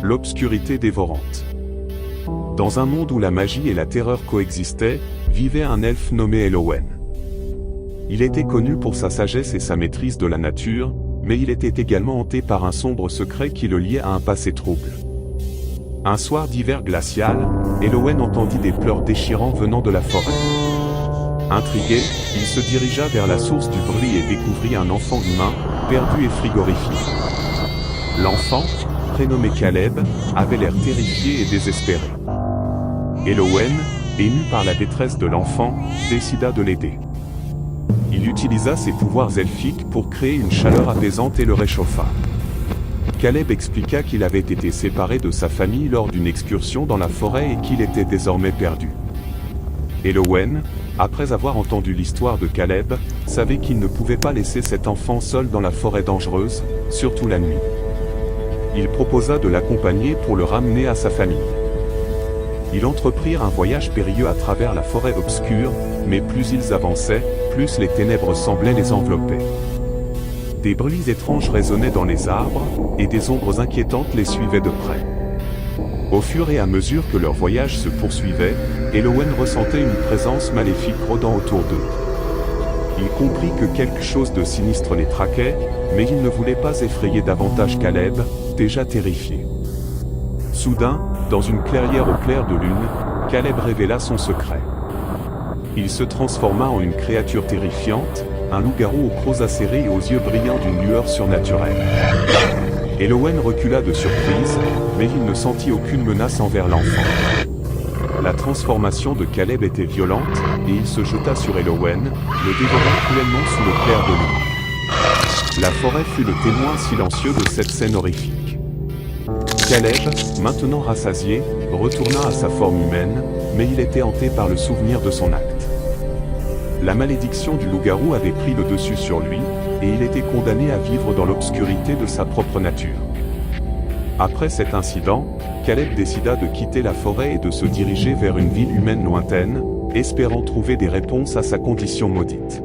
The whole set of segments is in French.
l'obscurité dévorante. Dans un monde où la magie et la terreur coexistaient, vivait un elfe nommé Elowen. Il était connu pour sa sagesse et sa maîtrise de la nature, mais il était également hanté par un sombre secret qui le liait à un passé trouble. Un soir d'hiver glacial, Elowen entendit des pleurs déchirants venant de la forêt. Intrigué, il se dirigea vers la source du bruit et découvrit un enfant humain, perdu et frigorifié. L'enfant, prénommé Caleb, avait l'air terrifié et désespéré. Elowen, ému par la détresse de l'enfant, décida de l'aider. Il utilisa ses pouvoirs elfiques pour créer une chaleur apaisante et le réchauffa. Caleb expliqua qu'il avait été séparé de sa famille lors d'une excursion dans la forêt et qu'il était désormais perdu. Elowen, après avoir entendu l'histoire de Caleb, savait qu'il ne pouvait pas laisser cet enfant seul dans la forêt dangereuse, surtout la nuit. Il proposa de l'accompagner pour le ramener à sa famille. Ils entreprirent un voyage périlleux à travers la forêt obscure, mais plus ils avançaient, plus les ténèbres semblaient les envelopper. Des bruits étranges résonnaient dans les arbres, et des ombres inquiétantes les suivaient de près. Au fur et à mesure que leur voyage se poursuivait, Elowen ressentait une présence maléfique rôdant autour d'eux. Il comprit que quelque chose de sinistre les traquait, mais il ne voulait pas effrayer davantage Caleb, déjà terrifié. Soudain, dans une clairière au clair de lune, Caleb révéla son secret. Il se transforma en une créature terrifiante, un loup-garou aux crocs acérés et aux yeux brillants d'une lueur surnaturelle. Elowen recula de surprise, mais il ne sentit aucune menace envers l'enfant. La transformation de Caleb était violente, et il se jeta sur Elowen, le dévorant cruellement sous le clair de lune. La forêt fut le témoin silencieux de cette scène horrifique. Caleb, maintenant rassasié, retourna à sa forme humaine, mais il était hanté par le souvenir de son acte. La malédiction du loup-garou avait pris le dessus sur lui, et il était condamné à vivre dans l'obscurité de sa propre nature. Après cet incident, Caleb décida de quitter la forêt et de se diriger vers une ville humaine lointaine, espérant trouver des réponses à sa condition maudite.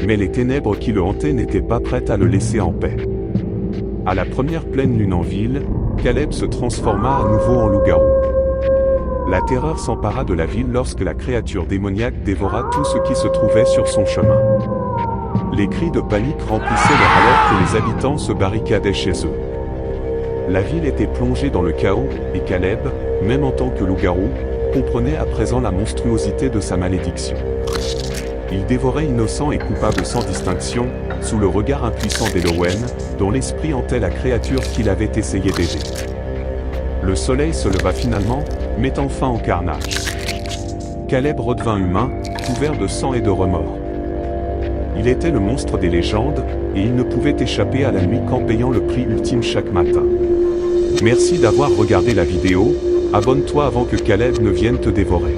Mais les ténèbres qui le hantaient n'étaient pas prêtes à le laisser en paix. À la première pleine lune en ville, Caleb se transforma à nouveau en loup-garou. La terreur s'empara de la ville lorsque la créature démoniaque dévora tout ce qui se trouvait sur son chemin. Les cris de panique remplissaient l'air alors que les habitants se barricadaient chez eux. La ville était plongée dans le chaos, et Caleb, même en tant que loup-garou, comprenait à présent la monstruosité de sa malédiction. Il dévorait innocents et coupables sans distinction, sous le regard impuissant d'Elowen, dont l'esprit hantait la créature qu'il avait essayé d'aider. Le soleil se leva finalement, mettant fin au carnage. Caleb redevint humain, couvert de sang et de remords. Il était le monstre des légendes, et il ne pouvait échapper à la nuit qu'en payant le prix ultime chaque matin. Merci d'avoir regardé la vidéo, abonne-toi avant que Caleb ne vienne te dévorer.